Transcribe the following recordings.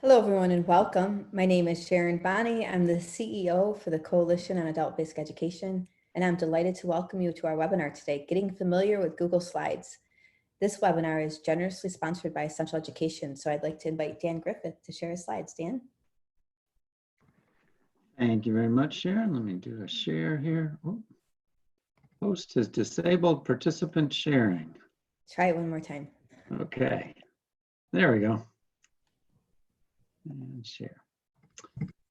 Hello, everyone, and welcome. My name is Sharon Bonney. I'm the CEO for the Coalition on Adult Basic Education, and I'm delighted to welcome you to our webinar today, Getting Familiar with Google Slides. This webinar is generously sponsored by Essential Education, so I'd like to invite Dan Griffith to share his slides. Dan? Thank you very much, Sharon. Let me do a share here. Oh. Host is disabled participant sharing. Try it one more time. Okay, there we go. And share.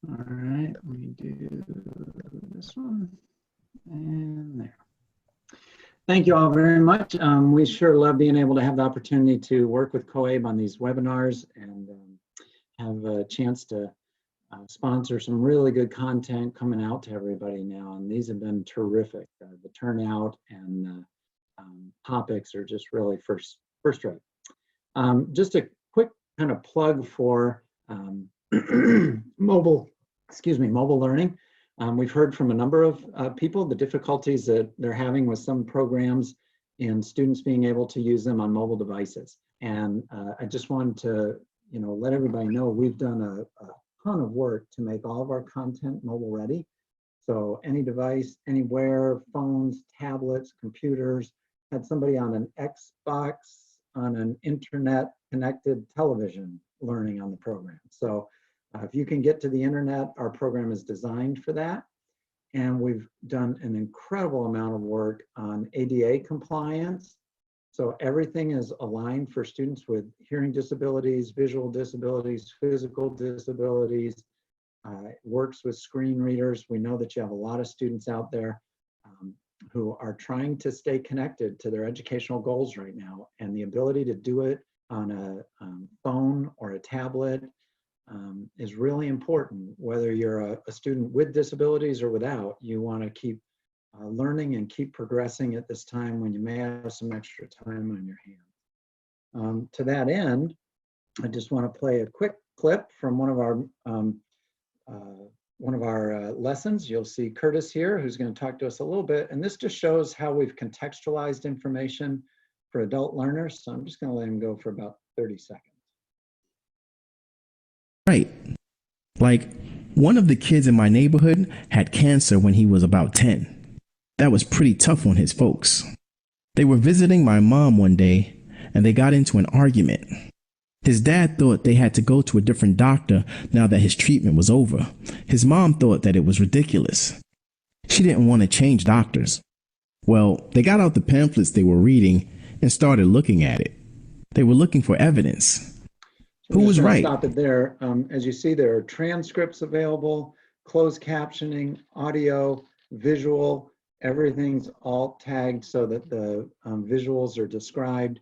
All right, let me do this one and there. Thank you all very much. We sure love being able to have the opportunity to work with COABE on these webinars and have a chance to sponsor some really good content coming out to everybody now, and these have been terrific. The turnout and the topics are just really first rate. Just a quick kind of plug for mobile learning. We've heard from a number of people the difficulties that they're having with some programs and students being able to use them on mobile devices. And I just wanted to let everybody know we've done a ton of work to make all of our content mobile ready. So any device, anywhere, phones, tablets, computers, had somebody on an Xbox, on an internet connected television learning on the program. So if you can get to the internet, our program is designed for that. And we've done an incredible amount of work on ADA compliance. So everything is aligned for students with hearing disabilities, visual disabilities, physical disabilities. It works with screen readers. We know that you have a lot of students out there who are trying to stay connected to their educational goals right now. And the ability to do it on a phone or a tablet is really important. Whether you're a student with disabilities or without, you want to keep learning and keep progressing at this time when you may have some extra time on your hands. To that end, I just want to play a quick clip from one of our lessons. You'll see Curtis here, who's going to talk to us a little bit, and this just shows how we've contextualized information for adult learners. So I'm just going to let him go for about 30 seconds. Right. Like, one of the kids in my neighborhood had cancer when he was about 10. That was pretty tough on his folks. They were visiting my mom one day and they got into an argument. His dad thought they had to go to a different doctor now that his treatment was over. His mom thought that it was ridiculous. She didn't want to change doctors. Well, they got out the pamphlets they were reading and started looking at it. They were looking for evidence. Who was right? Stop it there. As you see, there are transcripts available, closed captioning, audio, visual. Everything's all tagged so that the visuals are described.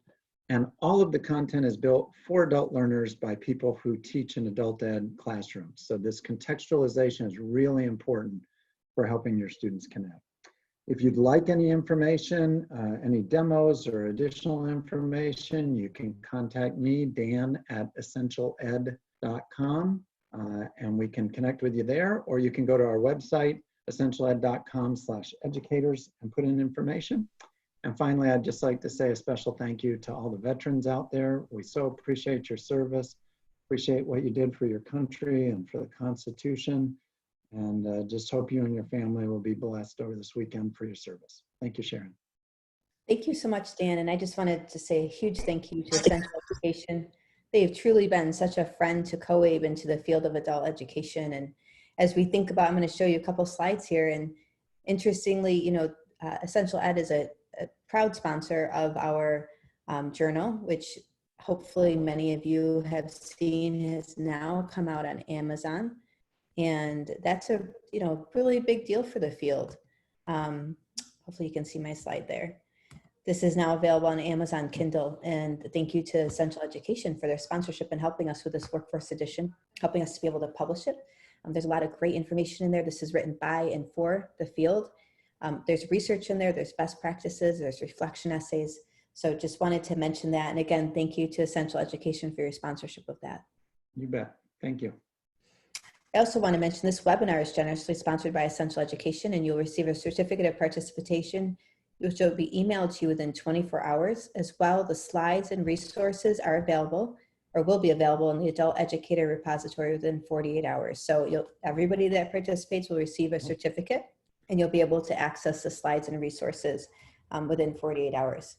And all of the content is built for adult learners by people who teach in adult ed classrooms. So this contextualization is really important for helping your students connect. If you'd like any information, any demos or additional information, you can contact me, Dan, at essentialed.com, and we can connect with you there, or you can go to our website, essentialed.com/educators, and put in information. And finally, I'd just like to say a special thank you to all the veterans out there. We so appreciate your service, appreciate what you did for your country and for the Constitution, and just hope you and your family will be blessed over this weekend for your service. Thank you, Sharon. Thank you so much, Dan. And I just wanted to say a huge thank you to Essential Education. They've truly been such a friend to COABE and to the field of adult education. And as we think about, I'm going to show you a couple slides here. And interestingly, Essential Ed is a proud sponsor of our journal, which hopefully many of you have seen has now come out on Amazon. And that's a really big deal for the field. Hopefully you can see my slide there. This is now available on Amazon Kindle, and thank you to Essential Education for their sponsorship and helping us with this workforce edition, helping us to be able to publish it. There's a lot of great information in there. This is written by and for the field. There's research in there, there's best practices, there's reflection essays. So just wanted to mention that. And again, thank you to Essential Education for your sponsorship of that. You bet. Thank you. I also want to mention this webinar is generously sponsored by Essential Education, and you'll receive a certificate of participation, which will be emailed to you within 24 hours. As well, the slides and resources are available or will be available in the adult educator repository within 48 hours. So everybody that participates will receive a certificate, and you'll be able to access the slides and resources within 48 hours.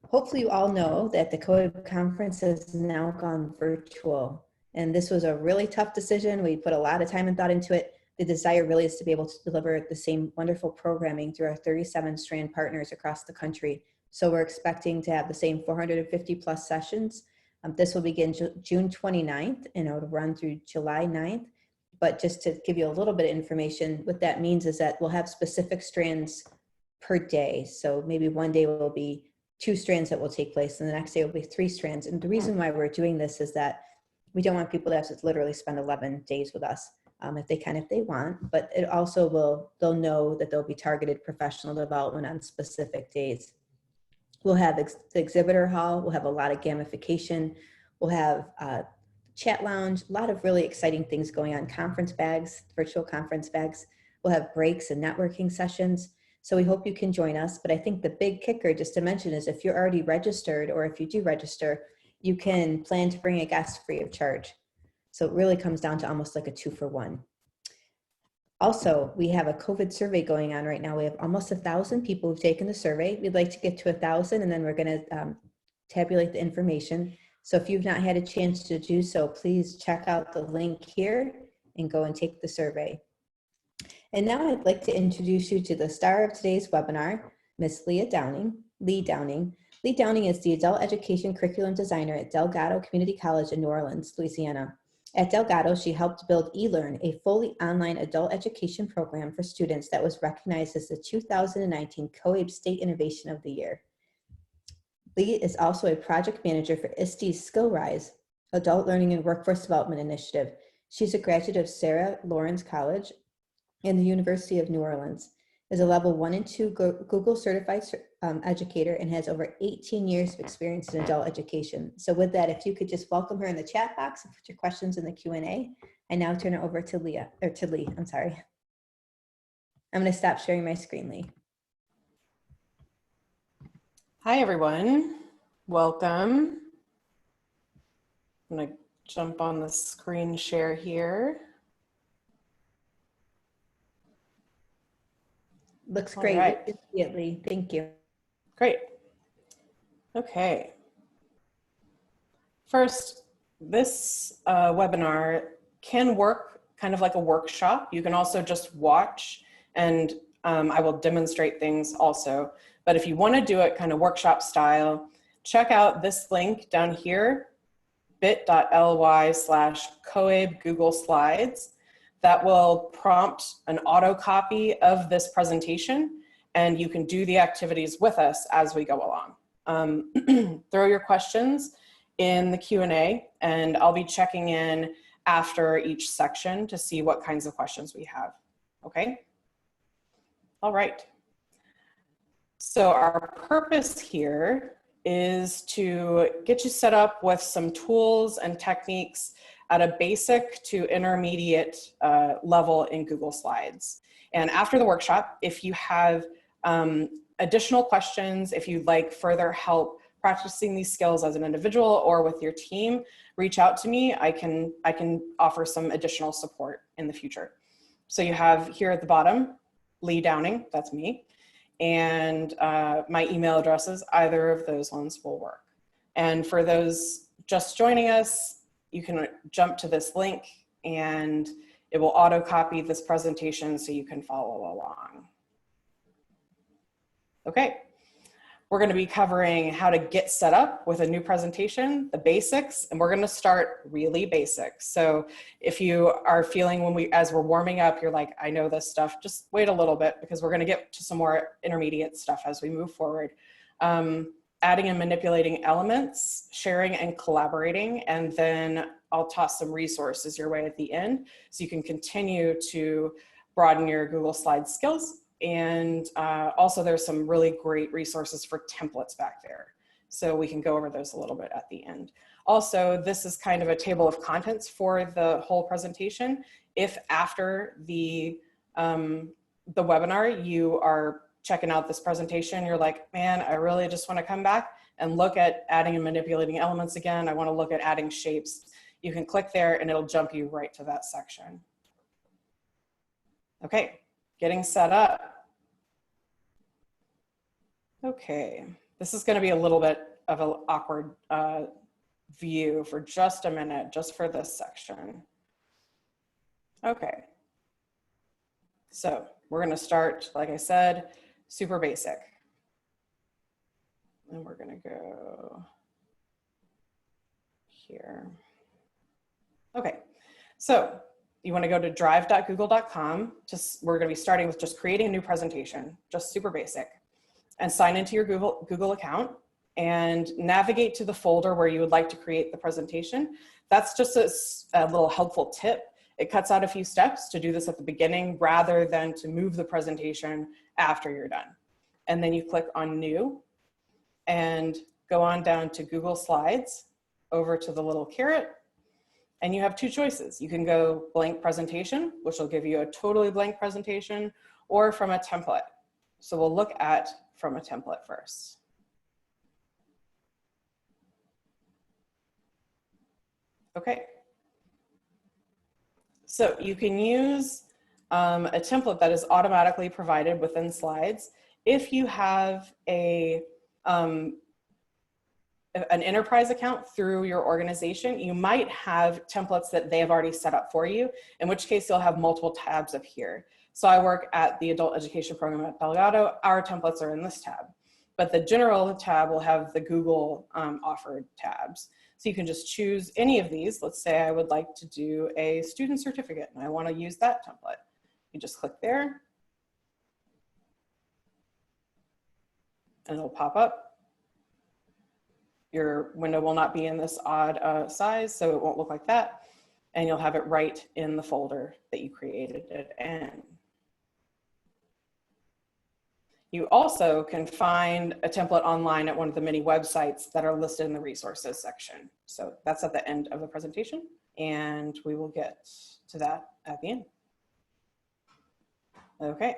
Hopefully you all know that the COAB conference has now gone virtual. And this was a really tough decision. We put a lot of time and thought into it. The desire really is to be able to deliver the same wonderful programming through our 37 strand partners across the country. So we're expecting to have the same 450 plus sessions. This will begin June 29th and it'll run through July 9th. But just to give you a little bit of information, what that means is that we'll have specific strands per day. So maybe one day will be 2 strands that will take place, and the next day will be 3 strands. And the reason why we're doing this is that we don't want people to have to literally spend 11 days with us, if they can, if they want, but it also they'll know that there'll be targeted professional development on specific days. We'll have the exhibitor hall, we'll have a lot of gamification, we'll have chat lounge, a lot of really exciting things going on, conference bags, virtual conference bags. We'll have breaks and networking sessions. So we hope you can join us. But I think the big kicker, just to mention, is if you're already registered, or if you do register, you can plan to bring a guest free of charge. So it really comes down to almost like a 2-for-1. Also, we have a COVID survey going on right now. We have almost 1,000 people who've taken the survey. We'd like to get to 1,000, and then we're going to tabulate the information. So if you've not had a chance to do so, please check out the link here and go and take the survey. And now I'd like to introduce you to the star of today's webinar, Miss Lee Downing. Lee Downing is the adult education curriculum designer at Delgado Community College in New Orleans, Louisiana. At Delgado, she helped build eLearn, a fully online adult education program for students that was recognized as the 2019 COAB State Innovation of the Year. Lee is also a project manager for ISTE's SkillRise, Adult Learning and Workforce Development Initiative. She's a graduate of Sarah Lawrence College and the University of New Orleans, is a level 1 and 2 Google certified educator, and has over 18 years of experience in adult education. So with that, if you could just welcome her in the chat box and put your questions in the Q&A. I now turn it over to Lee, I'm sorry. I'm gonna stop sharing my screen, Lee. Hi, everyone. Welcome. I'm gonna jump on the screen share here. Looks great. All right. Lee. Thank you. Great. Okay. First, this webinar can work kind of like a workshop. You can also just watch, and I will demonstrate things also. But if you want to do it kind of workshop style, check out this link down here, bit.ly/COAB Google Slides. That will prompt an auto copy of this presentation, and you can do the activities with us as we go along. Throw your questions in the Q&A, and I'll be checking in after each section to see what kinds of questions we have. Okay? All right. So our purpose here is to get you set up with some tools and techniques at a basic to intermediate level in Google Slides. And after the workshop, if you have additional questions, if you'd like further help practicing these skills as an individual or with your team, reach out to me. I can offer some additional support in the future. So you have here at the bottom, Lee Downing, that's me, and my email addresses. Either of those ones will work. And for those just joining us, you can jump to this link and it will auto copy this presentation so you can follow along. Okay, we're going to be covering how to get set up with a new presentation, the basics, and we're going to start really basic. So if you are feeling as we're warming up, you're like, I know this stuff, just wait a little bit because we're going to get to some more intermediate stuff as we move forward. Adding and manipulating elements, sharing and collaborating, and then I'll toss some resources your way at the end so you can continue to broaden your Google Slides skills. And also there's some really great resources for templates back there. So we can go over those a little bit at the end. Also, this is kind of a table of contents for the whole presentation. If after the webinar you are checking out this presentation, you're like, man, I really just want to come back, and look at adding and manipulating elements again, I want to look at adding shapes, you can click there and it'll jump you right to that section. Okay, getting set up. Okay, this is going to be a little bit of an awkward view for just a minute, just for this section. Okay, so we're going to start, like I said, super basic. And we're going to go here. Okay, so you want to go to drive.google.com. We're going to be starting with just creating a new presentation, just super basic, and sign into your Google account and navigate to the folder where you would like to create the presentation. That's just a little helpful tip. It cuts out a few steps to do this at the beginning rather than to move the presentation after you're done. And then you click on New and go on down to Google Slides, over to the little caret, and you have two choices. You can go blank presentation, which will give you a totally blank presentation, or from a template. So we'll look at from a template first. Okay. So you can use a template that is automatically provided within Slides. If you have an enterprise account through your organization, you might have templates that they have already set up for you, in which case you'll have multiple tabs up here. So I work at the adult education program at Delgado. Our templates are in this tab, but the general tab will have the Google offered tabs. So you can just choose any of these. Let's say I would like to do a student certificate and I want to use that template. You just click there and it'll pop up. Your window will not be in this odd size, so it won't look like that. And you'll have it right in the folder that you created it in. You also can find a template online at one of the many websites that are listed in the resources section. So that's at the end of the presentation, and we will get to that at the end. Okay.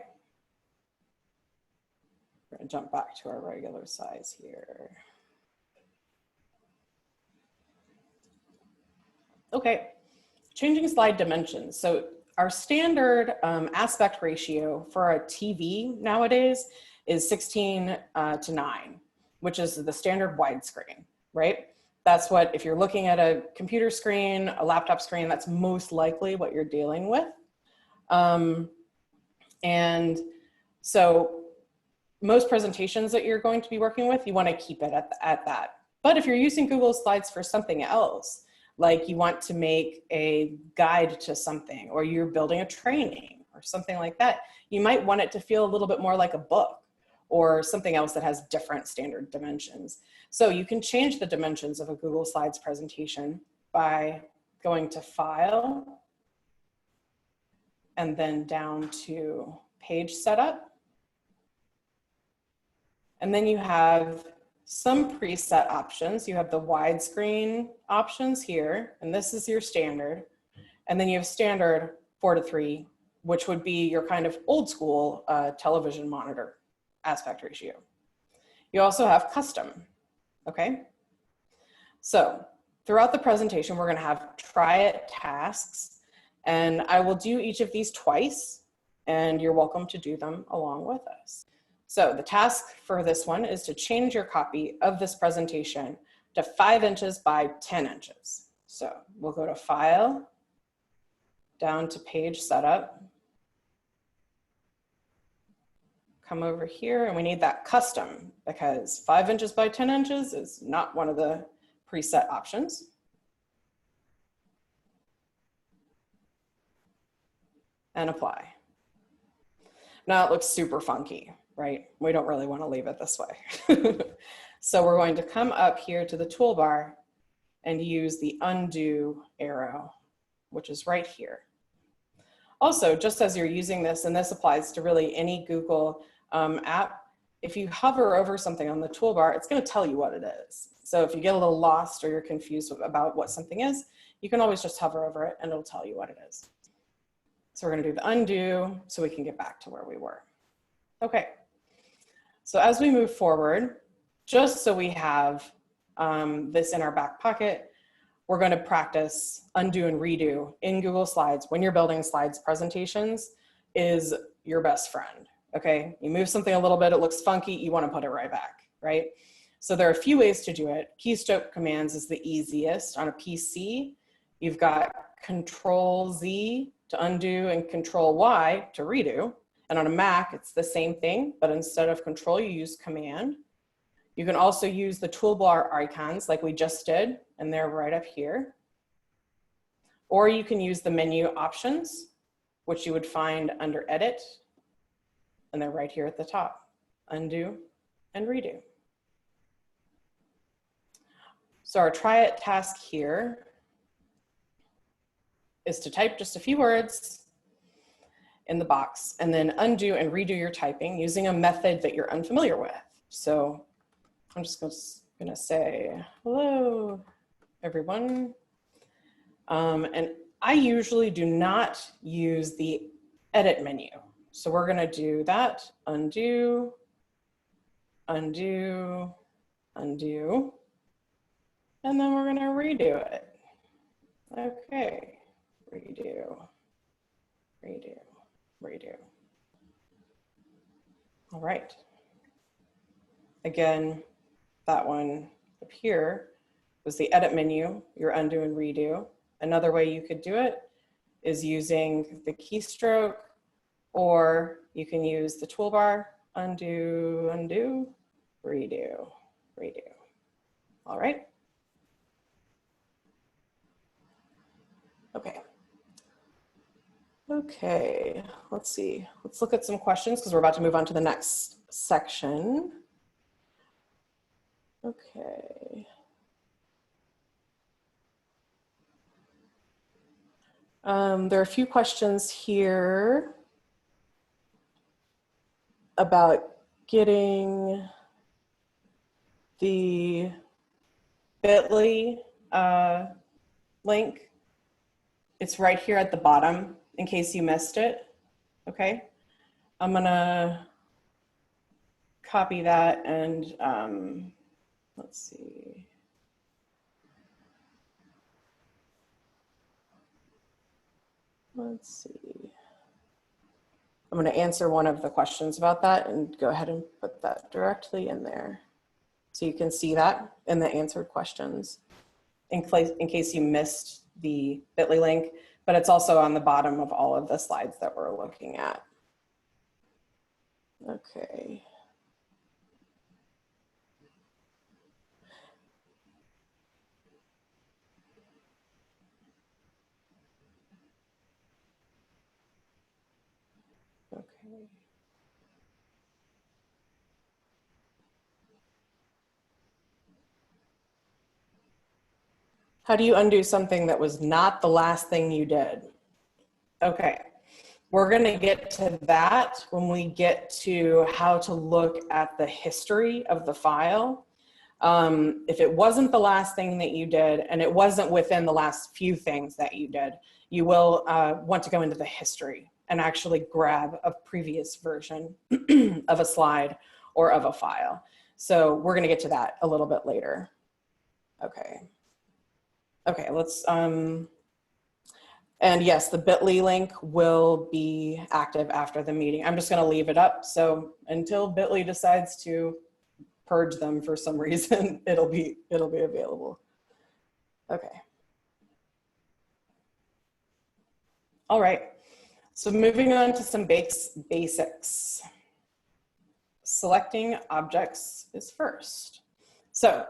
We're going to jump back to our regular size here. Okay, changing slide dimensions. So our standard aspect ratio for a TV nowadays is 16 to 9, which is the standard widescreen, right? That's what, if you're looking at a computer screen, a laptop screen, that's most likely what you're dealing with. And so most presentations that you're going to be working with, you want to keep it at that. But if you're using Google Slides for something else, like you want to make a guide to something, or you're building a training or something like that, you might want it to feel a little bit more like a book or something else that has different standard dimensions. So you can change the dimensions of a Google Slides presentation by going to File and then down to Page Setup. And then you have some preset options. You have the widescreen options here, and this is your standard. And then you have standard 4:3, which would be your kind of old school television monitor aspect ratio. You also have custom, okay? So throughout the presentation, we're gonna have try it tasks, and I will do each of these twice, and you're welcome to do them along with us. So the task for this one is to change your copy of this presentation to 5 inches by 10 inches. So we'll go to File, down to Page Setup, come over here, and we need that custom because 5 inches by 10 inches is not one of the preset options. And apply. Now it looks super funky, right? We don't really want to leave it this way. So we're going to come up here to the toolbar and use the undo arrow, which is right here. Also, just as you're using this, and this applies to really any Google app, if you hover over something on the toolbar, it's going to tell you what it is. So if you get a little lost or you're confused about what something is, you can always just hover over it and it'll tell you what it is. So we're going to do the undo so we can get back to where we were. Okay. So as we move forward, just so we have this in our back pocket, we're going to practice undo and redo in Google Slides when you're building slides presentations is your best friend. Okay, you move something a little bit, it looks funky, you want to put it right back, right? So there are a few ways to do it. Keystroke commands is the easiest. On a PC, you've got Control-Z to undo and Control-Y to redo. And on a Mac, it's the same thing, but instead of Control, you use Command. You can also use the toolbar icons like we just did, and they're right up here. Or you can use the menu options, which you would find under Edit, and they're right here at the top. Undo and redo. So our try it task here is to type just a few words in the box and then undo and redo your typing using a method that you're unfamiliar with. So I'm just gonna say, hello, everyone. And I usually do not use the edit menu. So we're gonna do that, undo, undo, undo, and then we're gonna redo it. Okay, redo, redo, redo. All right. Again, that one up here was the edit menu, your undo and redo. Another way you could do it is using the keystroke, or you can use the toolbar, undo, undo, redo, redo. All right. Okay. Okay, let's see. Let's look at some questions because we're about to move on to the next section. Okay. There are a few questions here about getting the bit.ly link. It's right here at the bottom in case you missed it. Okay, I'm gonna copy that and let's see. Let's see. I'm going to answer one of the questions about that and go ahead and put that directly in there. So you can see that in the answered questions in case you missed the bit.ly link, but it's also on the bottom of all of the slides that we're looking at. Okay. Okay. How do you undo something that was not the last thing you did? Okay, we're going to get to that when we get to how to look at the history of the file. If it wasn't the last thing that you did and it wasn't within the last few things that you did, you will want to go into the history and actually grab a previous version of a slide or of a file. So we're going to get to that a little bit later. Okay. Okay, let's, and yes, the bit.ly link will be active after the meeting. I'm just going to leave it up. So until bit.ly decides to purge them for some reason, it'll be available. Okay. All right. So moving on to some basics. Selecting objects is first. So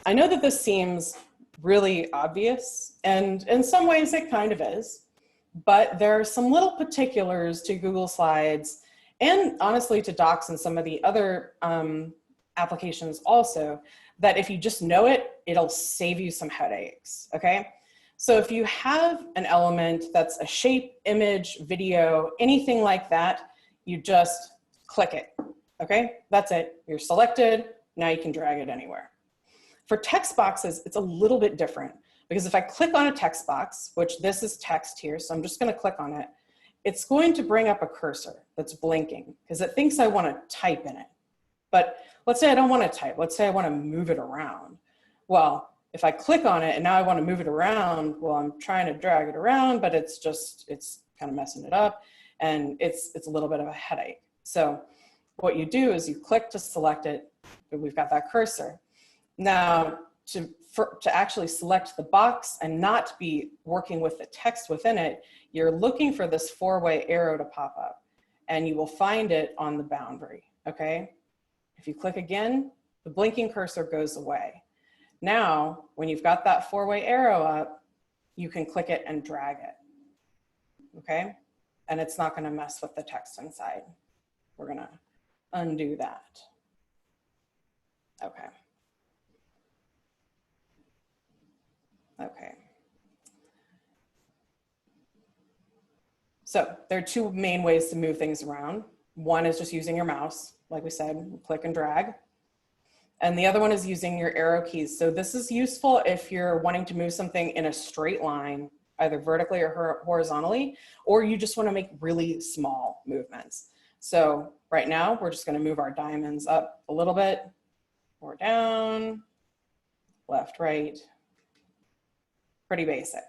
I know that this seems really obvious, and in some ways it kind of is, but there are some little particulars to Google Slides and honestly to Docs and some of the other applications also, that if you just know it, it'll save you some headaches, okay? So if you have an element that's a shape, image, video, anything like that, you just click it, okay? That's it, you're selected, now you can drag it anywhere. For text boxes, it's a little bit different because if I click on a text box, which this is text here, so I'm just gonna click on it, it's going to bring up a cursor that's blinking because it thinks I wanna type in it, But let's say I don't want to type. Let's say I want to move it around. Well, if I click on it and now I want to move it around, well, I'm trying to drag it around, but it's kind of messing it up, and it's a little bit of a headache. So what you do is you click to select it, and we've got that cursor. Now, to actually select the box and not be working with the text within it, you're looking for this 4-way arrow to pop up, and you will find it on the boundary, okay? If you click again, the blinking cursor goes away. Now, when you've got that 4-way arrow up, you can click it and drag it, okay? And it's not gonna mess with the text inside. We're gonna undo that. Okay. Okay. So there are two main ways to move things around. One is just using your mouse, like we said, click and drag. And the other one is using your arrow keys. So this is useful if you're wanting to move something in a straight line, either vertically or horizontally, or you just want to make really small movements. So right now, we're just going to move our diamonds up a little bit, or down, left, right. Pretty basic.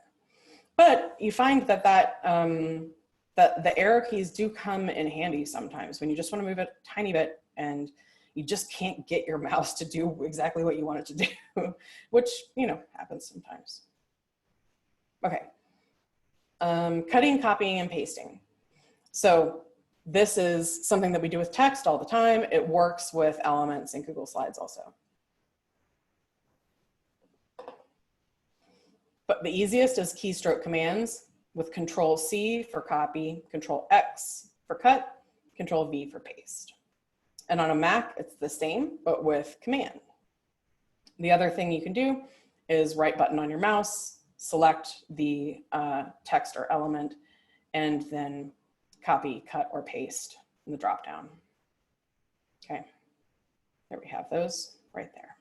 But you find that that the arrow keys do come in handy sometimes when you just want to move it a tiny bit and you just can't get your mouse to do exactly what you want it to do, which, you know, happens sometimes. Okay. Cutting, copying, and pasting. So this is something that we do with text all the time. It works with elements in Google Slides also. But the easiest is keystroke commands with Control-C for copy, Control-X for cut, Control-V for paste. And on a Mac, it's the same, but with command. The other thing you can do is right button on your mouse, select the text or element, and then copy, cut, or paste in the dropdown. Okay, there we have those right there.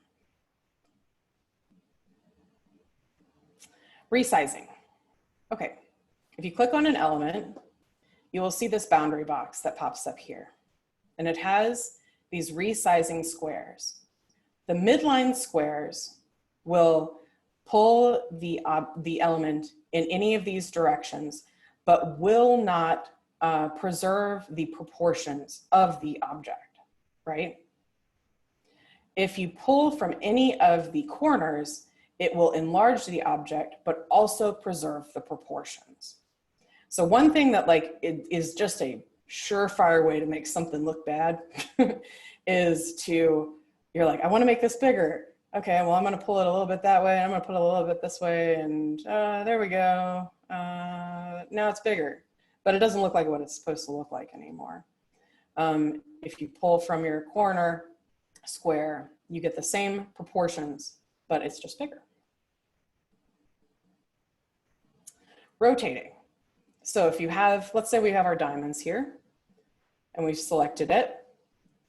Resizing. Okay, if you click on an element, you will see this boundary box that pops up here. And it has these resizing squares. The midline squares will pull the element in any of these directions, but will not preserve the proportions of the object, right? If you pull from any of the corners, it will enlarge the object, but also preserve the proportions. So one thing that is just a surefire way to make something look bad is you're like, I want to make this bigger. Okay, well, I'm going to pull it a little bit that way. I'm going to put it a little bit this way, and there we go. Now it's bigger, but it doesn't look like what it's supposed to look like anymore. If you pull from your corner square, you get the same proportions, but it's just bigger. Rotating. So if you have, let's say we have our diamonds here and we've selected it,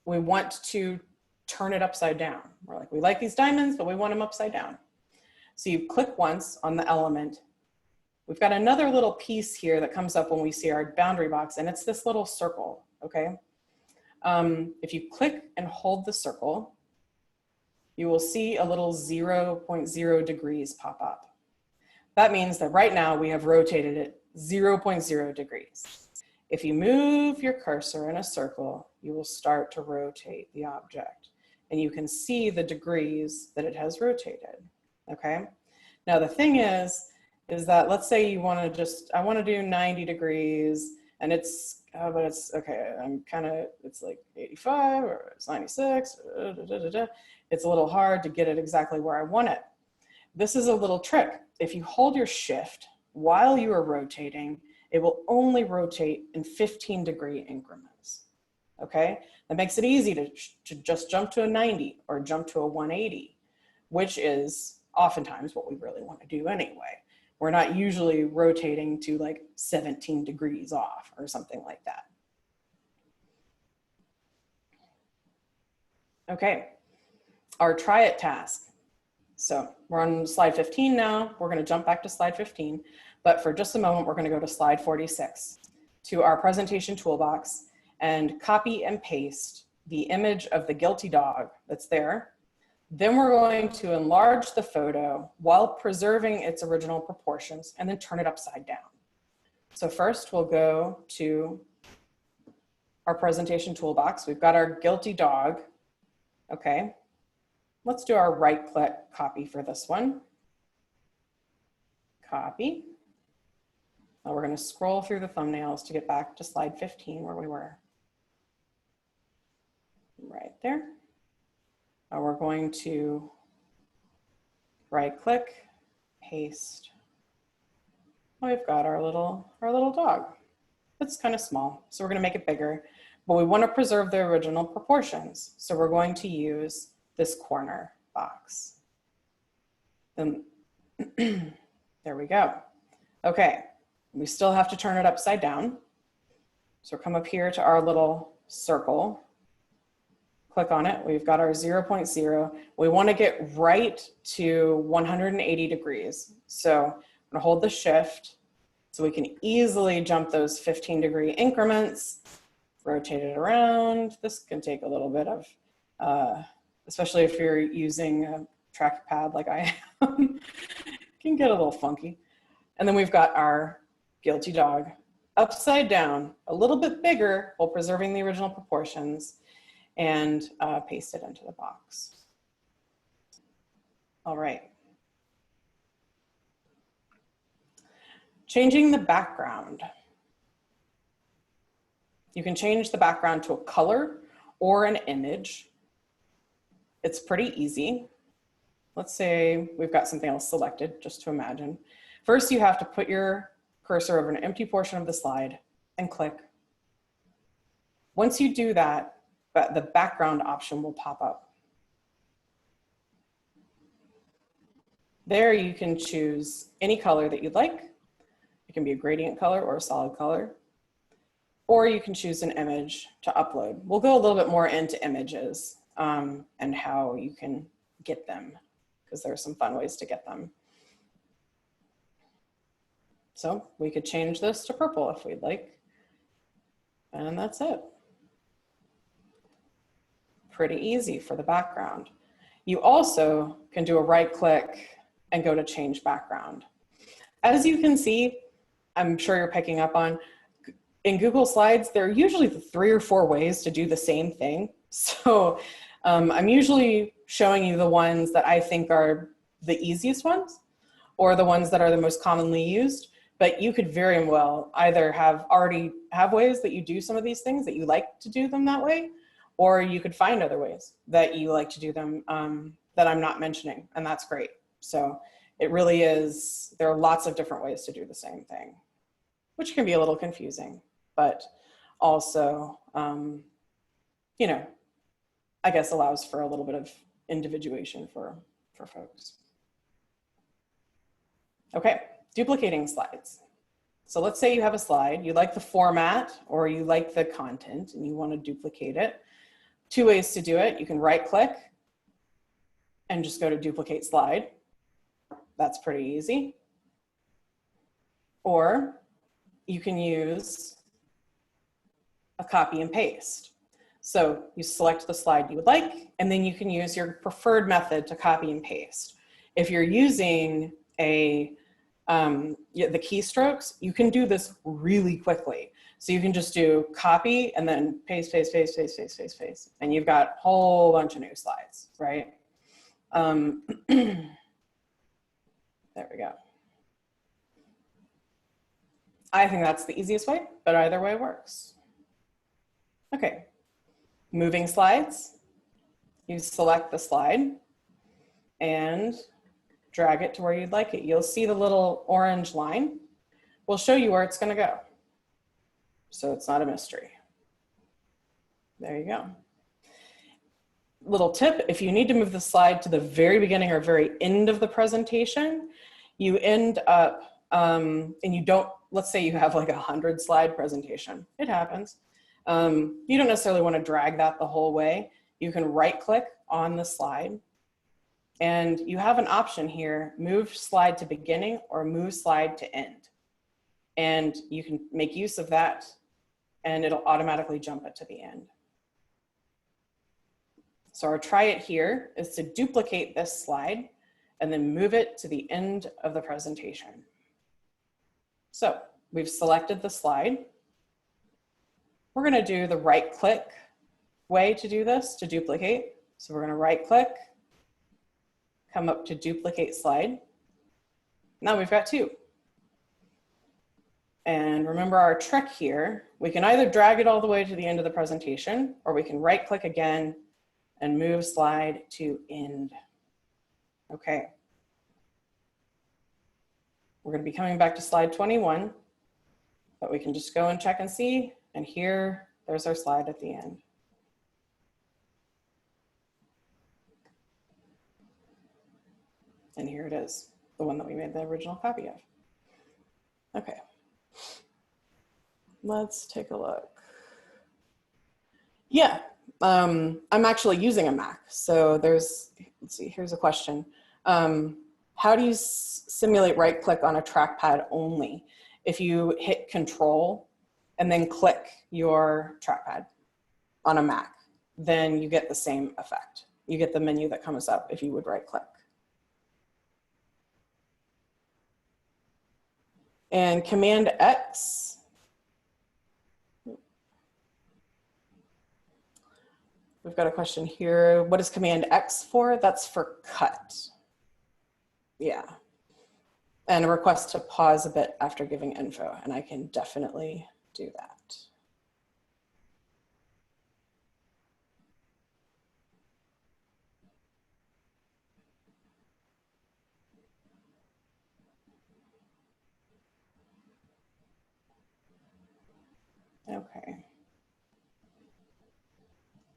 we want to turn it upside down. We're like, we like these diamonds, but we want them upside down. So you click once on the element. We've got another little piece here that comes up when we see our boundary box, and it's this little circle, okay? If you click and hold the circle, you will see a little 0.0 degrees pop up. That means that right now we have rotated it 0.0 degrees. If you move your cursor in a circle, you will start to rotate the object, and you can see the degrees that it has rotated, okay? Now the thing is that let's say you want to I want to do 90 degrees, and it's, but it's, okay, it's like 85 or it's 96, It's a little hard to get it exactly where I want it. This is a little trick. If you hold your shift while you are rotating, it will only rotate in 15-degree increments, okay? That makes it easy to just jump to a 90 or jump to a 180, which is oftentimes what we really want to do anyway. We're not usually rotating to like 17 degrees off or something like that. Okay, our try it task. So we're on slide 15 now. We're going to jump back to slide 15, but for just a moment, we're going to go to slide 46 to our presentation toolbox and copy and paste the image of the guilty dog that's there. Then we're going to enlarge the photo while preserving its original proportions and then turn it upside down. So first we'll go to our presentation toolbox. We've got our guilty dog. Okay, let's do our right-click copy for this one. Copy. Now we're going to scroll through the thumbnails to get back to slide 15 where we were. Right there. Now we're going to right-click, paste. We've got our little dog. It's kind of small, so we're going to make it bigger, but we want to preserve the original proportions. So we're going to use this corner box. Then there we go. Okay, we still have to turn it upside down. So come up here to our little circle. Click on it. We've got our 0.0. We want to get right to 180 degrees. So I'm going to hold the shift so we can easily jump those 15-degree increments, rotate it around. This can take a little bit of, especially if you're using a trackpad like I am, can get a little funky. And then we've got our guilty dog upside down, a little bit bigger while preserving the original proportions, and paste it into the box. All right. Changing the background. You can change the background to a color or an image. It's pretty easy. Let's say we've got something else selected, just to imagine. First, you have to put your cursor over an empty portion of the slide and click. Once you do that, the background option will pop up. There you can choose any color that you'd like. It can be a gradient color or a solid color, or you can choose an image to upload. We'll go a little bit more into images and how you can get them, because there are some fun ways to get them. So we could change this to purple if we'd like, and that's it. Pretty easy for the background. You also can do a right click and go to change background. As you can see, I'm sure you're picking up on, in Google Slides, there are usually the 3 or 4 ways to do the same thing. So I'm usually showing you the ones that I think are the easiest ones, or the ones that are the most commonly used, but you could very well either already have ways that you do some of these things that you like to do them that way, or you could find other ways that you like to do them that I'm not mentioning, and that's great. So it really is, there are lots of different ways to do the same thing, which can be a little confusing, but also, you know, I guess allows for a little bit of individuation for folks. Okay, duplicating slides. So let's say you have a slide, you like the format or you like the content and you want to duplicate it. 2 ways to do it. You can right click and just go to duplicate slide. That's pretty easy. Or you can use a copy and paste. So you select the slide you would like, and then you can use your preferred method to copy and paste. If you're using the keystrokes, you can do this really quickly. So you can just do copy and then paste, paste, paste, paste, paste, paste, paste. And you've got a whole bunch of new slides, right? There we go. I think that's the easiest way, but either way works. Okay, moving slides. You select the slide and drag it to where you'd like it. You'll see the little orange line. We'll show you where it's going to go, so it's not a mystery. There you go. Little tip, if you need to move the slide to the very beginning or very end of the presentation, you end up, and you don't, let's say you have like 100 slide presentation. It happens. You don't necessarily want to drag that the whole way. You can right click on the slide and you have an option here, move slide to beginning or move slide to end. And you can make use of that and it'll automatically jump it to the end. So our try it here is to duplicate this slide and then move it to the end of the presentation. So we've selected the slide. We're going to do the right click way to do this, to duplicate. So we're going to right click, come up to duplicate slide. Now we've got two. And remember our trick here, we can either drag it all the way to the end of the presentation, or we can right click again and move slide to end. Okay. We're going to be coming back to slide 21, but we can just go and check and see. And here, there's our slide at the end. And here it is, the one that we made the original copy of. Okay. Let's take a look. Yeah, I'm actually using a Mac. So there's, let's see, here's a question. How do you simulate right click on a trackpad only? If you hit Control and then click your trackpad on a Mac, then you get the same effect. You get the menu that comes up if you would right click. And Command X, we've got a question here. What is Command X for? That's for cut. Yeah. And a request to pause a bit after giving info, and I can definitely do that. Okay.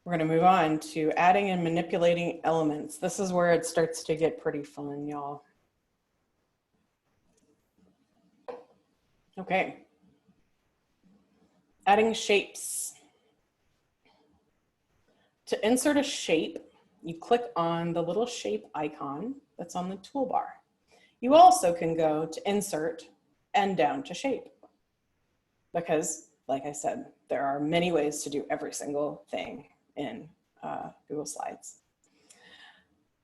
We're going to move on to adding and manipulating elements. This is where it starts to get pretty fun, y'all. Okay. Adding shapes. To insert a shape, you click on the little shape icon that's on the toolbar. You also can go to Insert and down to Shape, because, like I said, there are many ways to do every single thing in Google Slides.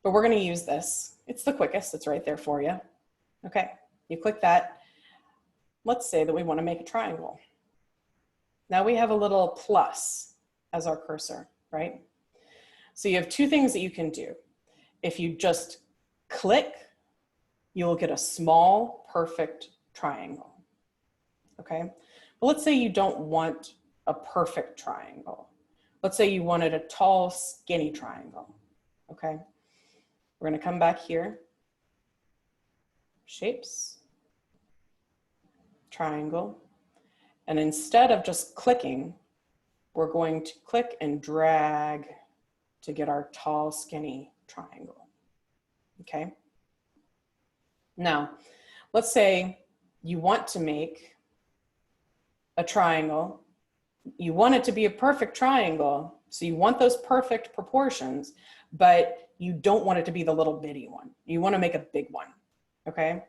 But we're going to use this. It's the quickest. It's right there for you. Okay, you click that. Let's say that we want to make a triangle. Now we have a little plus as our cursor, right? So you have two things that you can do. If you just click, you'll get a small, perfect triangle. Okay, but let's say you don't want a perfect triangle. Let's say you wanted a tall, skinny triangle. Okay, we're going to come back here, shapes, triangle, and instead of just clicking, we're going to click and drag to get our tall, skinny triangle. Okay, now let's say you want to make a triangle. You want it to be a perfect triangle, so you want those perfect proportions, but you don't want it to be the little bitty one. You want to make a big one, okay?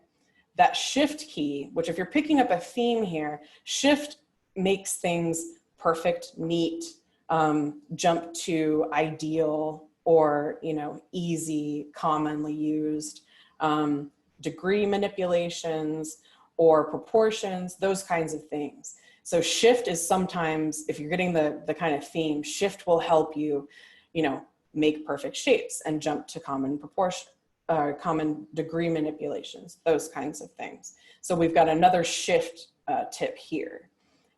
That shift key, which if you're picking up a theme here, shift makes things perfect, neat, jump to ideal, or, you know, easy, commonly used, degree manipulations or proportions, those kinds of things. So shift is sometimes, if you're getting the kind of theme, shift will help you, you know, make perfect shapes and jump to common proportion, common degree manipulations, those kinds of things. So we've got another shift tip here.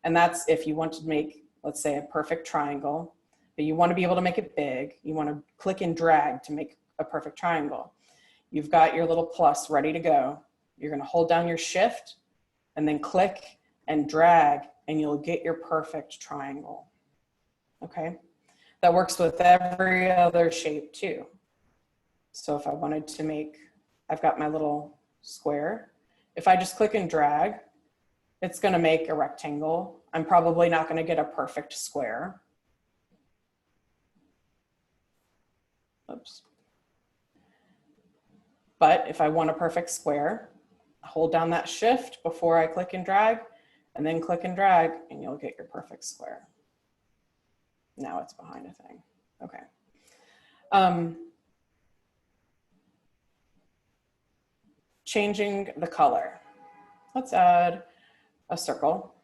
And that's if you want to make, let's say, a perfect triangle, but you want to be able to make it big. You want to click and drag to make a perfect triangle. You've got your little plus ready to go. You're going to hold down your shift and then click and drag, and you'll get your perfect triangle. Okay, that works with every other shape too. So if I wanted to make, I've got my little square. If I just click and drag, it's going to make a rectangle. I'm probably not going to get a perfect square. Oops. But if I want a perfect square, hold down that shift before I click and drag, and then click and drag, and you'll get your perfect square. Now it's behind a thing. Okay. Changing the color. Let's add a circle.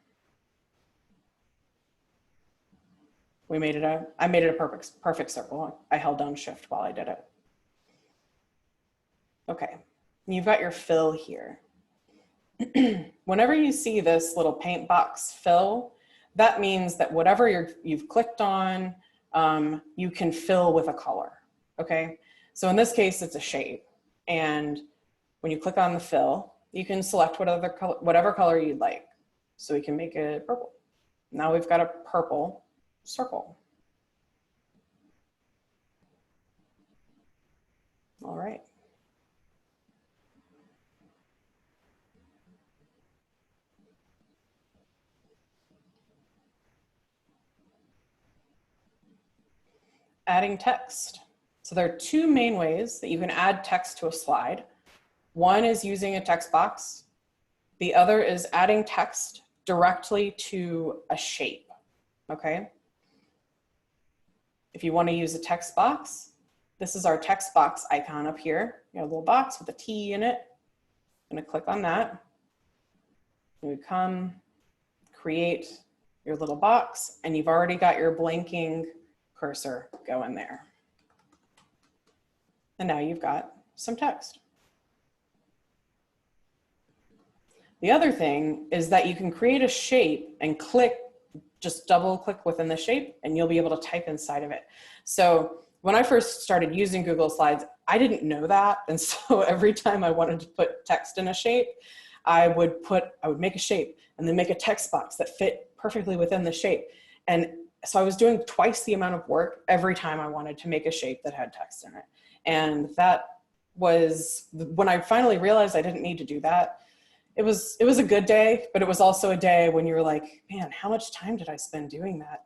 I made it a perfect circle. I held down shift while I did it. Okay, you've got your fill here. Whenever you see this little paint box fill, that means that whatever you've clicked on, you can fill with a color, okay? So in this case, it's a shape. And when you click on the fill, you can select whatever color you'd like. So we can make it purple. Now we've got a purple circle. All right. Adding text. So there are two main ways that you can add text to a slide. One is using a text box. The other is adding text directly to a shape, okay? If you want to use a text box, this is our text box icon up here. You have a little box with a T in it. I'm going to click on that. You would come, create your little box, and you've already got your blinking cursor going there. And now you've got some text. The other thing is that you can create a shape and just double click within the shape and you'll be able to type inside of it. So when I first started using Google Slides, I didn't know that. And so every time I wanted to put text in a shape, I would make a shape and then make a text box that fit perfectly within the shape. And so I was doing twice the amount of work every time I wanted to make a shape that had text in it. And that was when I finally realized I didn't need to do that. It was a good day, but it was also a day when you were like, man, how much time did I spend doing that?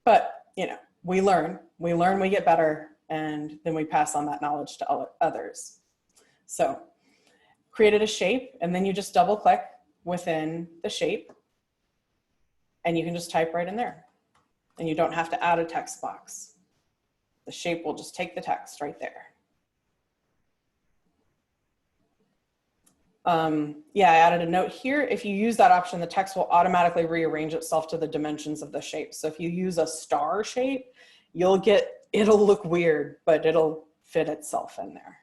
But you know, we learn, we get better, and then we pass on that knowledge to others. So created a shape, and then you just double click within the shape, and you can just type right in there. And you don't have to add a text box. The shape will just take the text right there. Yeah, I added a note here. If you use that option, the text will automatically rearrange itself to the dimensions of the shape. So if you use a star shape, it'll look weird, but it'll fit itself in there.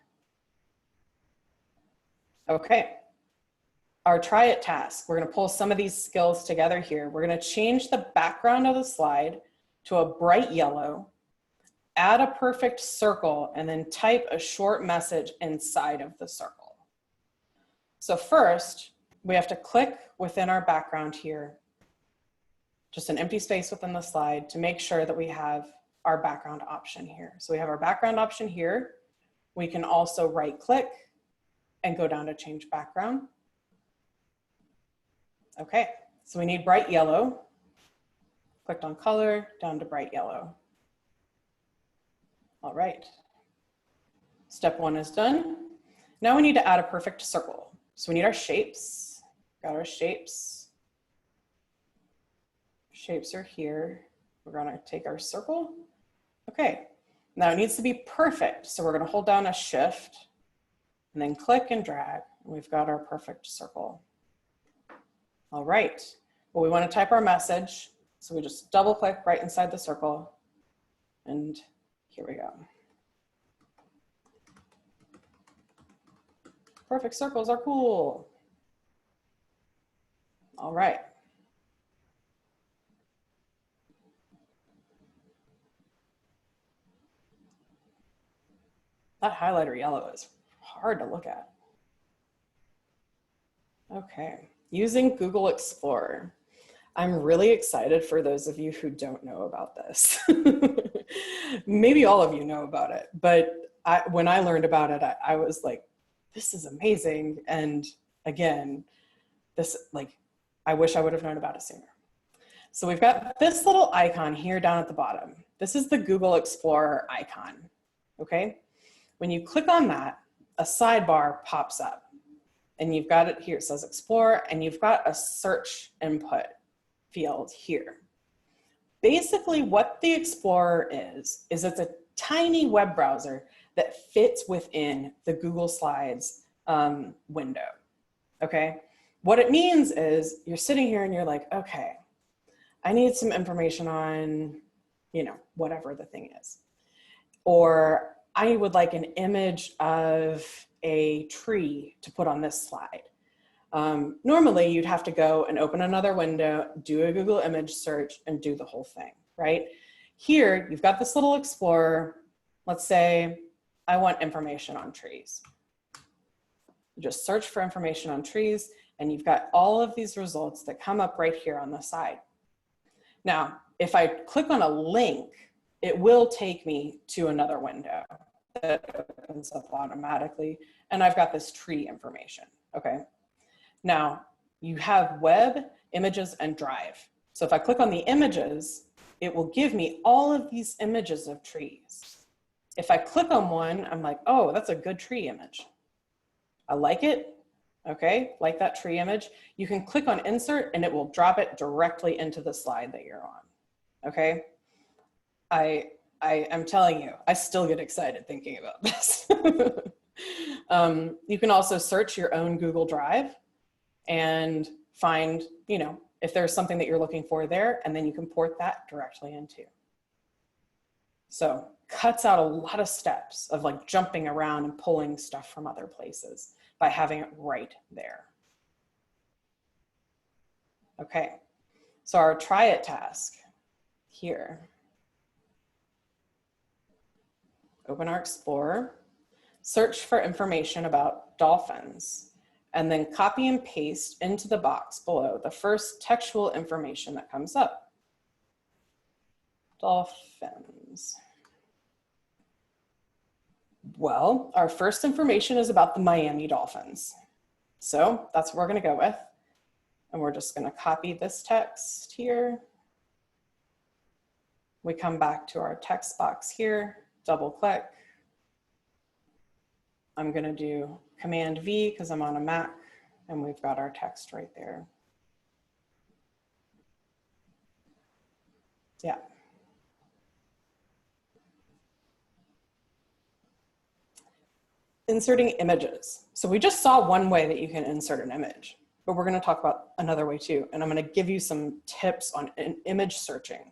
Okay, our try it task. We're gonna pull some of these skills together here. We're gonna change the background of the slide to a bright yellow, add a perfect circle, and then type a short message inside of the circle. So first, we have to click within our background here, just an empty space within the slide, to make sure that we have our background option here. So we have our background option here. We can also right click and go down to change background. Okay, so we need bright yellow. Clicked on color, down to bright yellow. All right, step one is done. Now we need to add a perfect circle. So we need our shapes, got our shapes. Shapes are here. We're gonna take our circle. Okay, now it needs to be perfect. So we're gonna hold down a shift and then click and drag. And we've got our perfect circle. All right, well, we wanna type our message. So we just double click right inside the circle and here we go. Perfect circles are cool. All right. That highlighter yellow is hard to look at. Okay, using Google Explorer. I'm really excited for those of you who don't know about this. Maybe all of you know about it, but when I learned about it, I was like, this is amazing. And again, I wish I would have known about it sooner. So we've got this little icon here down at the bottom. This is the Google Explorer icon, okay? When you click on that, a sidebar pops up and you've got it here. It says Explorer and you've got a search input field here. Basically what the Explorer is it's a tiny web browser that fits within the Google Slides window, okay? What it means is you're sitting here and you're like, okay, I need some information on, you know, whatever the thing is. Or I would like an image of a tree to put on this slide. Normally you'd have to go and open another window, do a Google image search and do the whole thing, right? Here, you've got this little explorer. Let's say I want information on trees. You just search for information on trees and you've got all of these results that come up right here on the side. Now, if I click on a link, it will take me to another window that opens up automatically. And I've got this tree information, okay? Now, you have web, images, and drive. So if I click on the images, it will give me all of these images of trees. If I click on one, I'm like, oh, that's a good tree image. I like it, okay, like that tree image. You can click on insert and it will drop it directly into the slide that you're on, okay? I'm telling you, I still get excited thinking about this. You can also search your own Google Drive and find, you know, if there's something that you're looking for there, and then you can port that directly into. So cuts out a lot of steps of like jumping around and pulling stuff from other places by having it right there. Okay, so our try it task here. Open our Explorer, search for information about dolphins, and then copy and paste into the box below the first textual information that comes up. Dolphins. Well, our first information is about the Miami Dolphins. So that's what we're going to go with. And we're just going to copy this text here. We come back to our text box here, double click. I'm going to do Command V because I'm on a Mac and we've got our text right there. Yeah. Inserting images. So we just saw one way that you can insert an image, but we're going to talk about another way too. And I'm going to give you some tips on image searching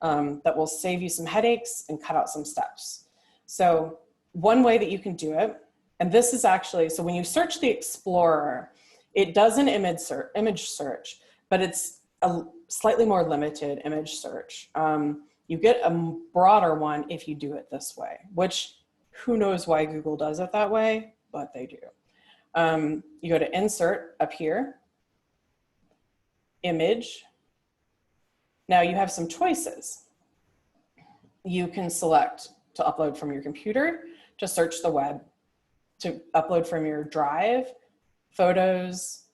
that will save you some headaches and cut out some steps. So one way that you can do it, and this is actually, so when you search the Explorer, it does an image search, but it's a slightly more limited image search. You get a broader one if you do it this way, which who knows why Google does it that way, but they do. You go to insert up here, image. Now you have some choices. You can select to upload from your computer, to search the web, to upload from your drive, photos.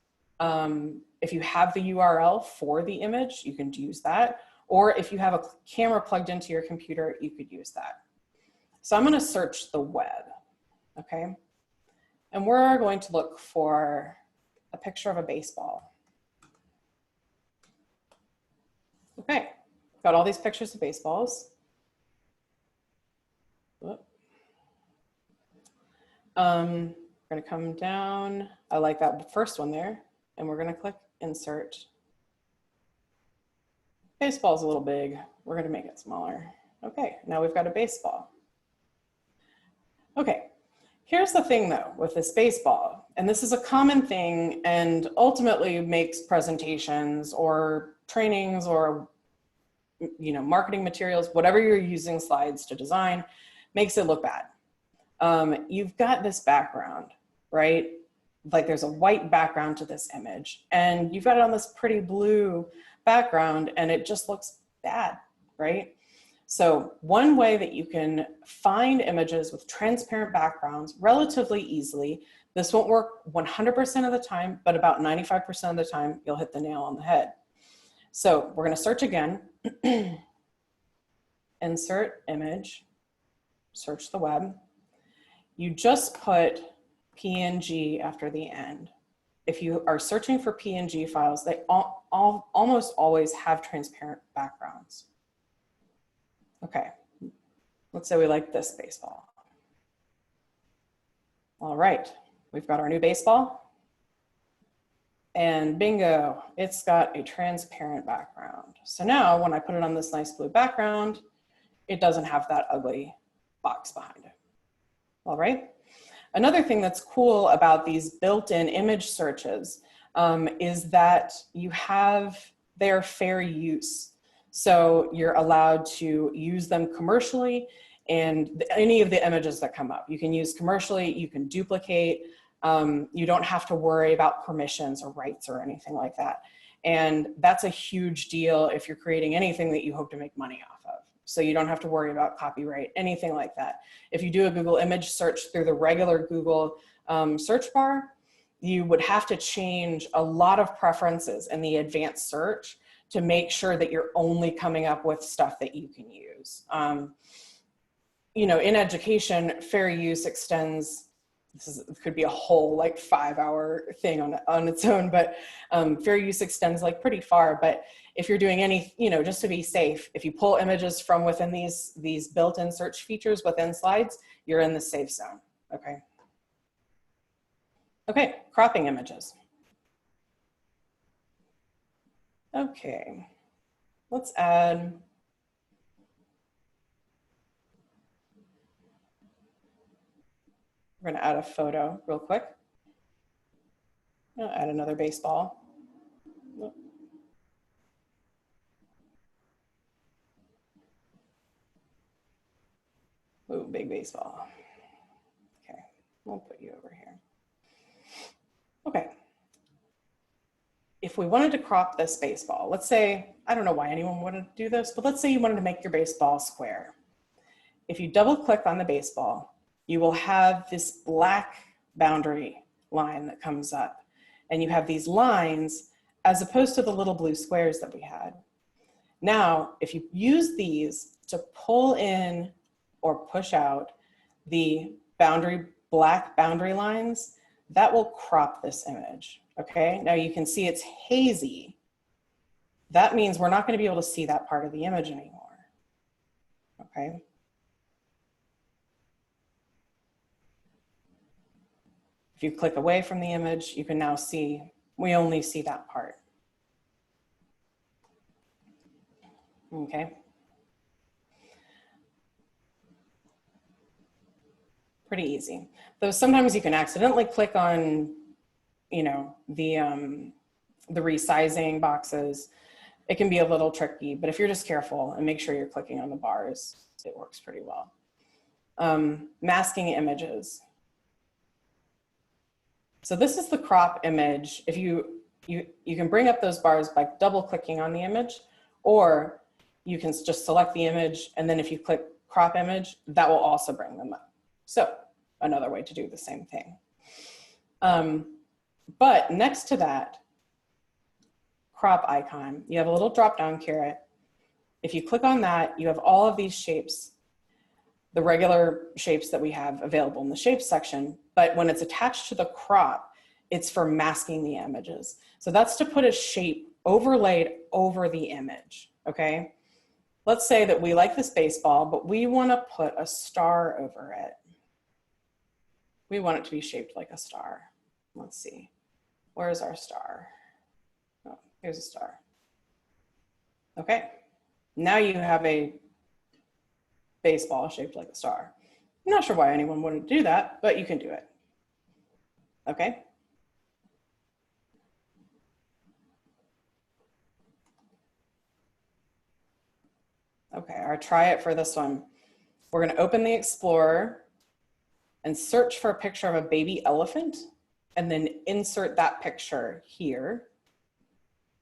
If you have the URL for the image, you can use that. Or if you have a camera plugged into your computer, you could use that. So I'm going to search the web, okay? And we're going to look for a picture of a baseball. Okay, got all these pictures of baseballs. We're going to come down. I like that first one there, and we're going to click insert. Baseball's a little big. We're going to make it smaller. Okay, now we've got a baseball. Okay, here's the thing though with this baseball, and this is a common thing and ultimately makes presentations or trainings or marketing materials, whatever you're using slides to design, makes it look bad. You've got this background, right? Like there's a white background to this image and you've got it on this pretty blue background and it just looks bad, right? So one way that you can find images with transparent backgrounds relatively easily, this won't work 100% of the time, but about 95% of the time, you'll hit the nail on the head. So we're going to search again, insert image, search the web. You just put PNG after the end. If you are searching for PNG files, they almost always have transparent backgrounds. Okay, Let's say we like this baseball. All right, we've got our new baseball. And bingo, it's got a transparent background. So now when I put it on this nice blue background, it doesn't have that ugly box behind it. All right. Another thing that's cool about these built-in image searches is that they're fair use. So you're allowed to use them commercially, and any of the images that come up, you can use commercially, you can duplicate, you don't have to worry about permissions or rights or anything like that. And that's a huge deal if you're creating anything that you hope to make money off of. So you don't have to worry about copyright, anything like that. If you do a Google image search through the regular Google search bar, you would have to change a lot of preferences in the advanced search to make sure that you're only coming up with stuff that you can use. You know, in education, fair use extends, it could be a whole like 5-hour thing on its own, but fair use extends like pretty far. But if you're doing any, you know, just to be safe, if you pull images from within these built-in search features within slides, you're in the safe zone, okay? Okay, cropping images. Okay, let's add, we're gonna add a photo real quick. I'll add another baseball. Ooh, big baseball. Okay, we'll put you over here. Okay. If we wanted to crop this baseball, let's say, I don't know why anyone wanted to do this, but let's say you wanted to make your baseball square. If you double click on the baseball, you will have this black boundary line that comes up, and you have these lines as opposed to the little blue squares that we had. Now, if you use these to pull in or push out the black boundary lines, that will crop this image, okay? Now you can see it's hazy. That means we're not gonna be able to see that part of the image anymore, okay? If you click away from the image, you can now see, we only see that part. Okay. Pretty easy. Though sometimes you can accidentally click on, you know, the resizing boxes. It can be a little tricky, but if you're just careful and make sure you're clicking on the bars, it works pretty well. Masking images. So this is the crop image. If you can bring up those bars by double clicking on the image, or you can just select the image, and then if you click crop image, that will also bring them up. So another way to do the same thing. But next to that crop icon, you have a little drop-down caret. If you click on that, you have all of these shapes, the regular shapes that we have available in the shapes section, but when it's attached to the crop, it's for masking the images. So that's to put a shape overlaid over the image, okay? Let's say that we like this baseball, but we wanna put a star over it. We want it to be shaped like a star. Let's see, where's our star? Oh, here's a star. Okay, now you have a baseball shaped like a star. I'm not sure why anyone wouldn't do that, but you can do it. Okay. Okay, I'll try it for this one. We're gonna open the Explorer and search for a picture of a baby elephant, and then insert that picture here.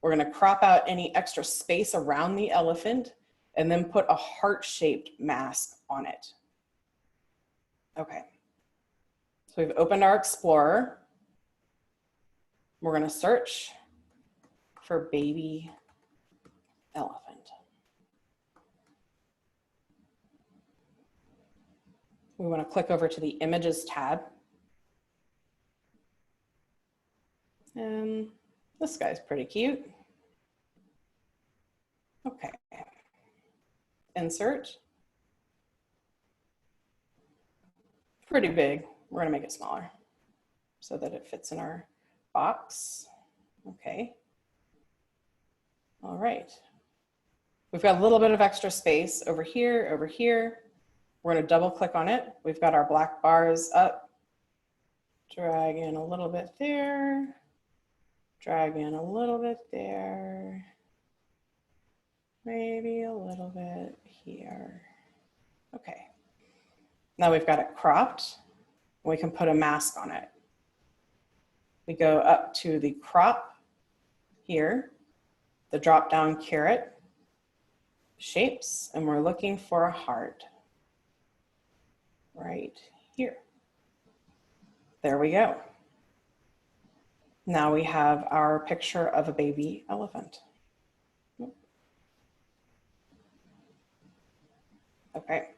We're gonna crop out any extra space around the elephant and then put a heart-shaped mask on it. Okay, so we've opened our Explorer. We're gonna search for baby elephant. We wanna click over to the Images tab. And this guy's pretty cute. Okay, insert. pretty big. We're gonna make it smaller so that it fits in our box. Okay. All right. We've got a little bit of extra space over here, over here. We're gonna double click on it. We've got our black bars up. Drag in a little bit there. Drag in a little bit there. Maybe a little bit here. Okay. Now we've got it cropped. We can put a mask on it. We go up to the crop here, the drop down caret, shapes, and we're looking for a heart right here. There we go. Now we have our picture of a baby elephant. Okay.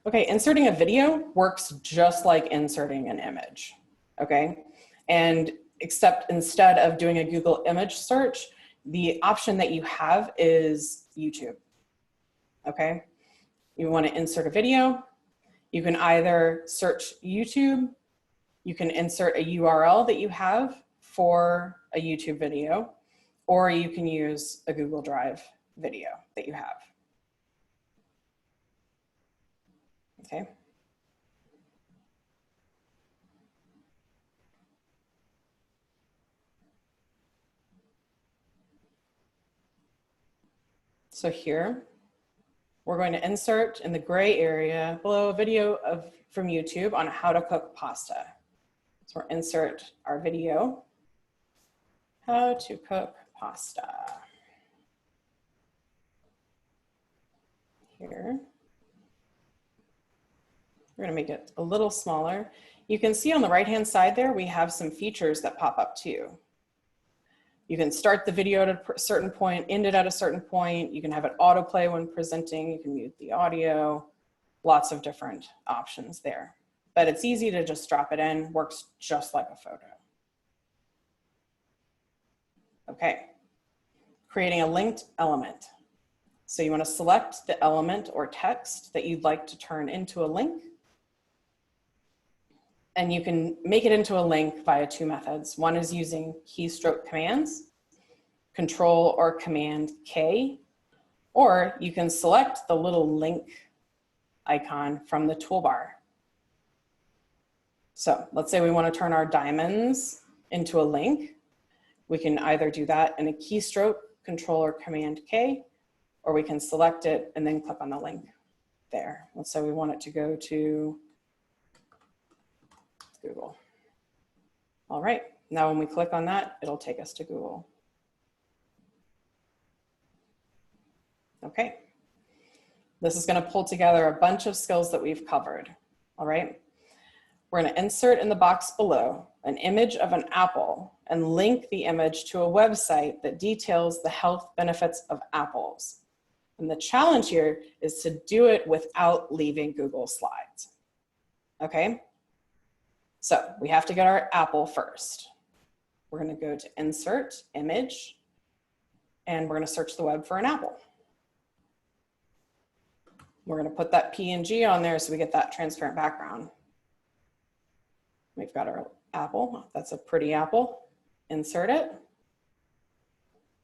Okay, inserting a video works just like inserting an image, okay? And except instead of doing a Google image search, the option that you have is YouTube, okay? You want to insert a video, you can either search YouTube, you can insert a URL that you have for a YouTube video, or you can use a Google Drive video that you have. Okay. So here, we're going to insert in the gray area below a video from YouTube on how to cook pasta. So we'll insert our video, how to cook pasta. Here. We're gonna make it a little smaller. You can see on the right-hand side there, we have some features that pop up too. You can start the video at a certain point, end it at a certain point. You can have it autoplay when presenting. You can mute the audio, lots of different options there. But it's easy to just drop it in, works just like a photo. Okay, creating a linked element. So you wanna select the element or text that you'd like to turn into a link. And you can make it into a link via two methods. One is using keystroke commands, Control or Command K, or you can select the little link icon from the toolbar. So let's say we want to turn our diamonds into a link. We can either do that in a keystroke, Control or Command K, or we can select it and then click on the link there. Let's say we want it to go to Google. All right, now when we click on that, it'll take us to Google. Okay, this is gonna pull together a bunch of skills that we've covered, all right? We're gonna insert in the box below an image of an apple and link the image to a website that details the health benefits of apples. And the challenge here is to do it without leaving Google Slides, okay? So we have to get our apple first. We're gonna go to Insert, Image, and we're gonna search the web for an apple. We're gonna put that PNG on there so we get that transparent background. We've got our apple, that's a pretty apple. Insert it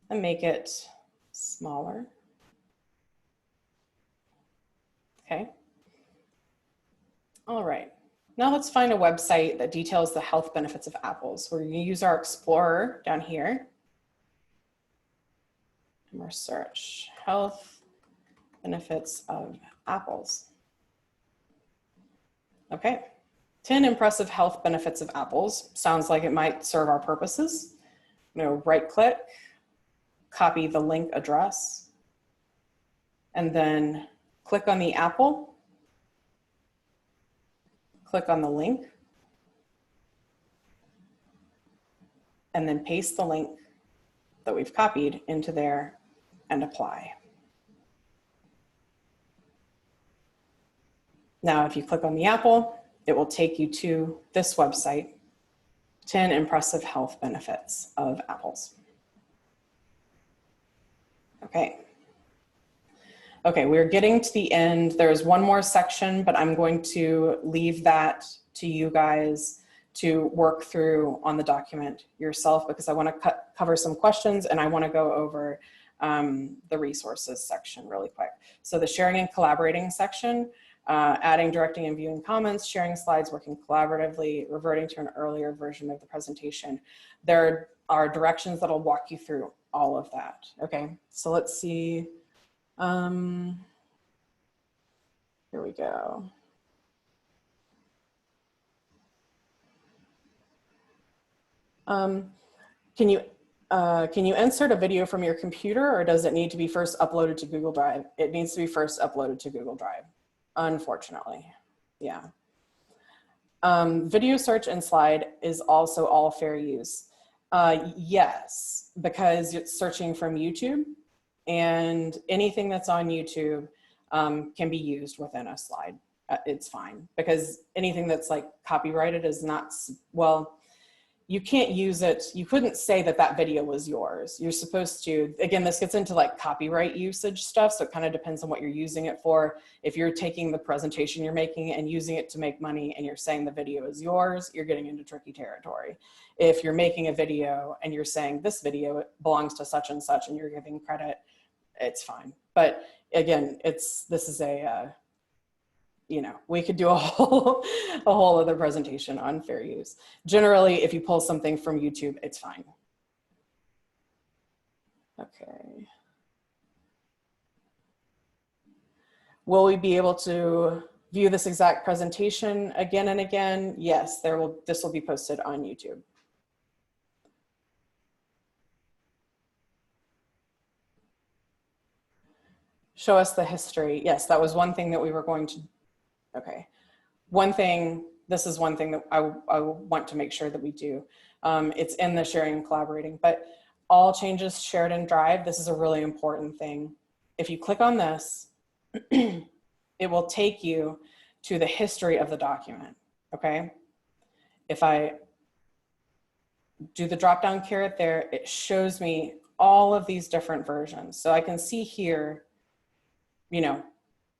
and make it smaller. Okay. All right. Now let's find a website that details the health benefits of apples. We're going to use our Explorer down here. And we're search health benefits of apples. Okay, 10 impressive health benefits of apples. Sounds like it might serve our purposes. I'm going to right click, copy the link address, and then click on the apple. Click on the link, and then paste the link that we've copied into there and apply. Now, if you click on the apple, it will take you to this website, 10 impressive health benefits of apples. Okay. Okay, we're getting to the end. There's one more section, but I'm going to leave that to you guys to work through on the document yourself, because I want to cover some questions and I want to go over the resources section really quick. So the sharing and collaborating section, adding, directing, and viewing comments, sharing slides, working collaboratively, reverting to an earlier version of the presentation. There are directions that'll walk you through all of that. Okay, so let's see. Here we go. Can you insert a video from your computer, or does it need to be first uploaded to Google Drive? It needs to be first uploaded to Google Drive, unfortunately. Yeah. Video search and slide is also all fair use. Yes, because it's searching from YouTube, and anything that's on YouTube can be used within a slide. It's fine, because anything that's like copyrighted is not, well, you can't use it. You couldn't say that that video was yours. You're supposed to, again, this gets into like copyright usage stuff. So it kind of depends on what you're using it for. If you're taking the presentation you're making and using it to make money and you're saying the video is yours, you're getting into tricky territory. If you're making a video and you're saying this video belongs to such and such and you're giving credit, it's fine. But again, this is a, you know, we could do a whole other presentation on fair use. Generally, if you pull something from YouTube, it's fine. Okay. Will we be able to view this exact presentation again and again? Yes, this will be posted on YouTube. Show us the history. Yes, that was one thing that we were going to. Okay, this is one thing that I want to make sure that we do. It's in the sharing and collaborating, but all changes shared in Drive, this is a really important thing. If you click on this, it will take you to the history of the document, okay? If I do the drop-down caret there, it shows me all of these different versions. So I can see here, you know,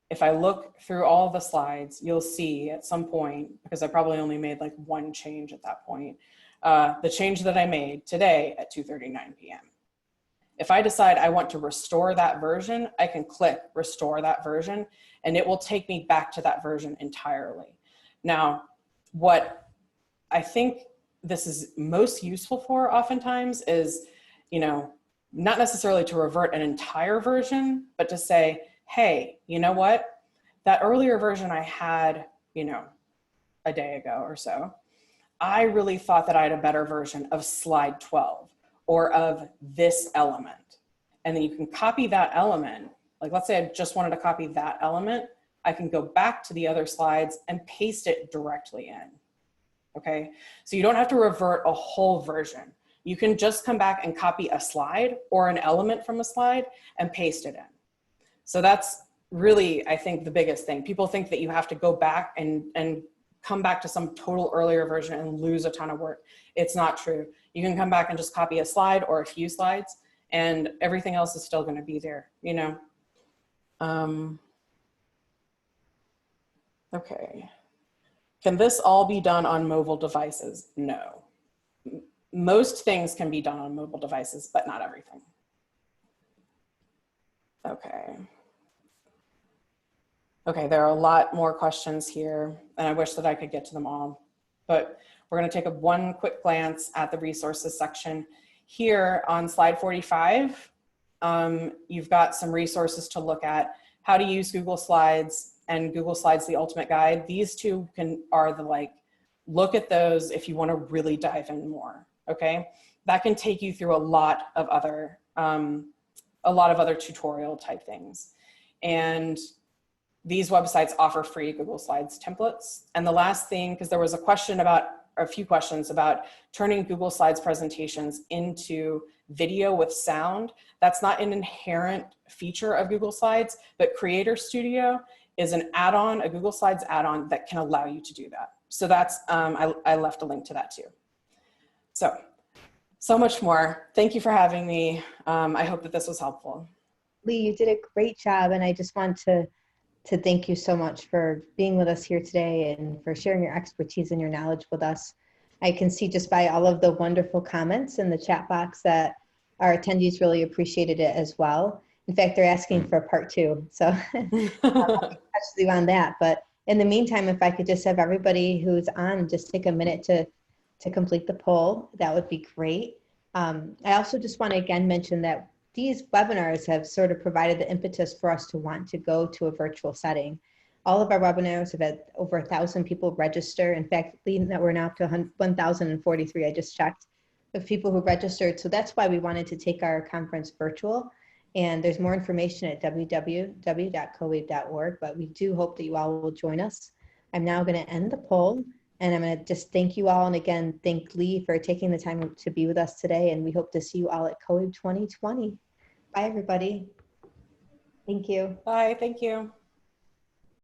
if I look through all the slides, you'll see at some point, because I probably only made like one change at that point, the change that I made today at 2:39 p.m. If I decide I want to restore that version, I can click restore that version and it will take me back to that version entirely. Now, what I think this is most useful for oftentimes is, you know, not necessarily to revert an entire version, but to say, hey, you know what? That earlier version I had, you know, a day ago or so, I really thought that I had a better version of slide 12 or of this element. And then you can copy that element. Like, let's say I just wanted to copy that element. I can go back to the other slides and paste it directly in. Okay. So you don't have to revert a whole version. You can just come back and copy a slide or an element from a slide and paste it in. So that's really, I think, the biggest thing. People think that you have to go back and come back to some total earlier version and lose a ton of work. It's not true. You can come back and just copy a slide or a few slides and everything else is still going to be there, you know? Okay. Can this all be done on mobile devices? No. Most things can be done on mobile devices, but not everything. Okay. Okay, there are a lot more questions here, and I wish that I could get to them all, but we're going to take one quick glance at the resources section. Here on slide 45, you've got some resources to look at: how to use Google Slides and Google Slides, the Ultimate Guide. These two are the, like, look at those if you want to really dive in more, okay? That can take you through a lot of other tutorial type things. And these websites offer free Google Slides templates. And the last thing, because there was a few questions about turning Google Slides presentations into video with sound. That's not an inherent feature of Google Slides, but Creator Studio is an add-on, a Google Slides add-on that can allow you to do that. So that's, I left a link to that too. So much more. Thank you for having me. I hope that this was helpful. Lee, you did a great job, and I just want to thank you so much for being with us here today and for sharing your expertise and your knowledge with us. I can see just by all of the wonderful comments in the chat box that our attendees really appreciated it as well. In fact, they're asking for a part 2, so I'll be in touch with you on that. But in the meantime, if I could just have everybody who's on just take a minute to complete the poll, that would be great. I also just want to again mention that these webinars have sort of provided the impetus for us to want to go to a virtual setting. All of our webinars have had over 1,000 people register. In fact, we're now up to 1,043, I just checked, of people who registered. So that's why we wanted to take our conference virtual. And there's more information at www.coabe.org, but we do hope that you all will join us. I'm now going to end the poll, and I'm going to just thank you all. And again, thank Lee for taking the time to be with us today. And we hope to see you all at COABE 2020. Bye, everybody. Thank you. Bye. Thank you.